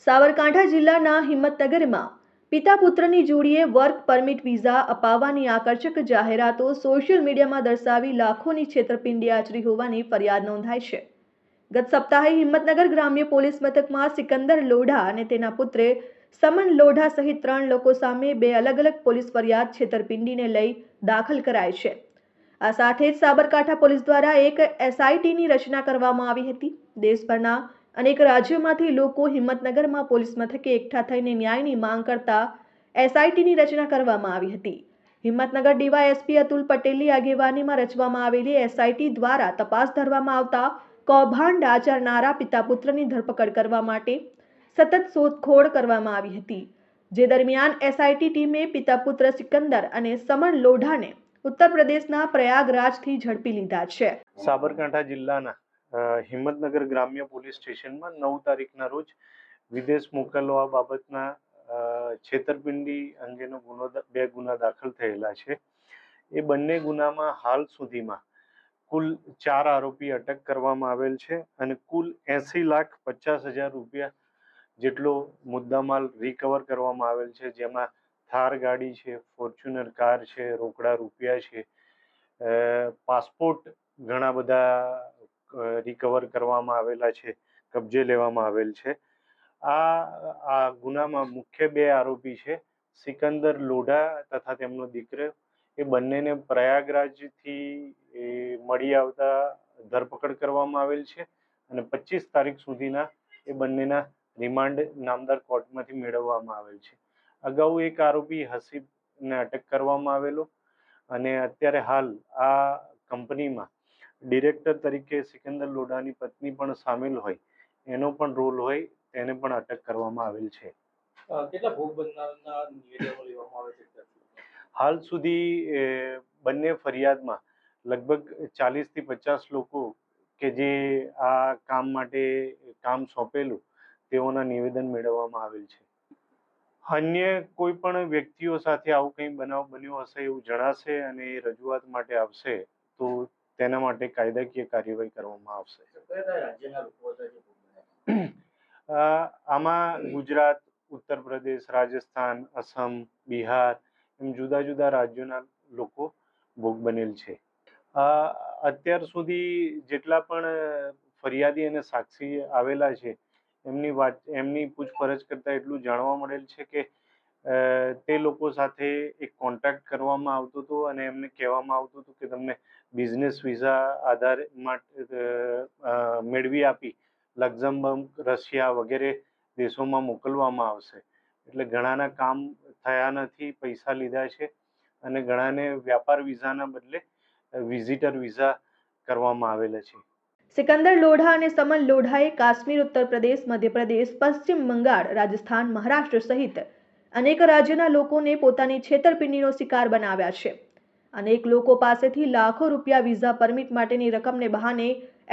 સાબરકાંઠા જિલ્લાના હિંમતનગરમાં પિતા પુત્રની જોડીએ વર્ક પરમિટ વિઝા અપાવવાની આકર્ષક જાહેરાતો સોશિયલ મીડિયામાં દર્શાવી લાખોની છેતરપિંડી આચરી હોવાની ફરિયાદ નોંધાઈ છે। ગત સપ્તાહે હિંમતનગર ગ્રામ્ય પોલીસ મથકમાં સિકંદર લોઢા અને તેના પુત્રે સમન લોઢા સહિત 3 લોકો સામે 2 અલગ અલગ પોલીસ ફરિયાદ છેતરપિંડીને લઈ દાખલ કરાઈ છે। આ સાથે જ સાબરકાંઠા પોલીસ દ્વારા એક એસઆઈટીની રચના કરવામાં આવી હતી। દેશભરના અનેક રાજ્યોમાંથી લોકો હિંમતનગરમાં પોલીસ મથકે એકઠા થઈને ન્યાયની માંગ કરતા એસઆઈટીની રચના કરવામાં આવી હતી। હિંમતનગર ડીવાયએસપી અતુલ પટેલની આગેવાનીમાં રચવામાં આવેલી એસઆઈટી દ્વારા તપાસ ધરવામાં આવતા કૌભાંડ આચરનારા પિતા પુત્રની ધરપકડ કરવા માટે સતત શોધખોળ કરવામાં આવી હતી। જે દરમિયાન એસઆઈટી ટીમે પિતા પુત્ર સિકંદર અને સમન લોઢાને ઉત્તર પ્રદેશના પ્રયાગરાજથી ઝડપી લીધા છે। સાબરકાંઠા જિલ્લાના હિંમતનગર ગ્રામ્ય પોલીસ સ્ટેશનમાં 9 તારીખના રોજ વિદેશ મોકલવા બાબતના છેતરપિંડી અંગેનો બે ગુના દાખલ થયેલા છે। એ બંને ગુનામાં હાલ સુધીમાં કુલ 4 આરોપી અટક કરવામાં આવેલ છે અને કુલ 80,50,000 રૂપિયા જેટલો મુદ્દામાલ રિકવર કરવામાં આવેલ છે, જેમાં થાર ગાડી છે, ફોર્ચ્યુનર કાર છે, રોકડા રૂપિયા છે, પાસપોર્ટ ઘણા બધા રિકવર કરવામાં આવેલા છે, કબજે લેવામાં આવેલ છે। આ ગુનામાં મુખ્ય 2 આરોપી છે સિકંદર લોઢા તથા તેમનો દીકરો, એ બંનેને પ્રયાગરાજથી મળી આવતા ધરપકડ કરવામાં આવેલ છે અને 25 તારીખ સુધીના એ બંનેના રિમાન્ડ નામદાર કોર્ટમાંથી મેળવવામાં આવેલ છે। અગાઉ એક આરોપી હસીબને અટક કરવામાં આવેલો અને અત્યારે હાલ આ કંપનીમાં ડિરેક્ટર તરીકે સિકંદર લોઢાની પત્ની પણ સામેલ હોય, એનો પણ રોલ હોય, તેને પણ અટક કરવામાં આવેલ છે। કેટલા ભોગ બનનારના નિવેદનો લેવામાં આવે છે? હાલ સુધી બંને ફરિયાદમાં લગભગ 40 થી 50 લોકો કે જે આ કામ માટે કામ સોંપેલું તેઓના નિવેદન મેળવવામાં આવેલ છે। અન્ય કોઈ પણ વ્યક્તિઓ સાથે આવું કંઈ બનાવ બન્યો હશે એવું જણાશે અને એ રજૂઆત માટે આવશે તો તેના માટે કાયદાકીય કાર્યવાહી કરવામાં આવશે। આમાં ગુજરાત, ઉત્તર પ્રદેશ, રાજસ્થાન, અસમ, બિહાર એમ જુદા જુદા રાજ્યોના લોકો ભોગ બનેલ છે। અત્યાર સુધી જેટલા પણ ફરિયાદી અને સાક્ષી આવેલા છે એમની પૂછપરછ કરતા એટલું જાણવા મળેલ છે કે તે લોકો સાથે એક કોન્ટેક્ટ કરવામાં આવતો હતો અને એમને કહેવામાં આવતું હતું કે તમને બિઝનેસ વિઝા આધાર માટે મેળવી આપી લક્ઝમબર્ગ, રશિયા વગેરે દેશોમાં મોકલવામાં આવશે। એટલે ઘણાના કામ થયા નથી, પૈસા લીધા છે અને ઘણાને વ્યાપાર વિઝાના બદલે વિઝિટર વિઝા કરવામાં આવેલા છે। સિકંદર લોઢા અને સમન લોઢાએ કાશ્મીર, ઉત્તર પ્રદેશ, મધ્યપ્રદેશ, પશ્ચિમ બંગાળ, રાજસ્થાન, મહારાષ્ટ્ર સહિત અનેક રાજ્યના લોકોને પોતાની છેતરપિંડીનો શિકાર બનાવ્યા છે। અનેક લોકો પાસેથી લાખો રૂપિયા વિઝા પરમિટ માટેની રકમને બહાને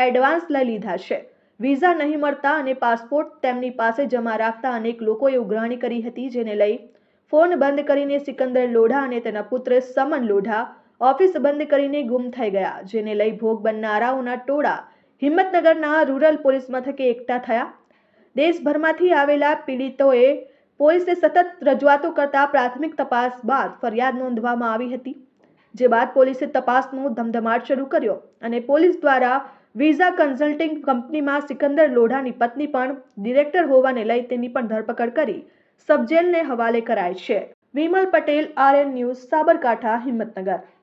એડવાન્સ લઈ લીધા છે। વિઝા નહીં મળતા અને પાસપોર્ટ તેમની પાસે જમા રાખતા અનેક લોકોએ ઉઘરાણી કરી હતી, જેને લઈ ફોન બંધ કરીને સિકંદર લોઢા અને તેના પુત્ર સમન લોઢા ઓફિસ બંધ કરીને ગુમ થઈ ગયા, જેને લઈ ભોગ બનનારાઓના ટોળા હિંમતનગરના રૂરલ પોલીસ મથકે એકઠા થયા। દેશભરમાંથી આવેલા પીડિતોએ પોલીસે સતત રજૂઆતો કરતા પ્રાથમિક તપાસ બાદ ફરિયાદ નોંધવામાં આવી હતી, જે બાદ પોલીસે તપાસનો ધમધમાટ શરૂ કર્યો અને પોલીસ દ્વારા વિઝા કન્સલ્ટિંગ કંપનીમાં સિકંદર લોઢાની પત્ની પણ ડિરેક્ટર હોવાને લઈ તેની પણ ધરપકડ કરી સબજેલને હવાલે કરાઈ છે। Vimal Patel, RN news, Sabarkantha, Himmatnagar.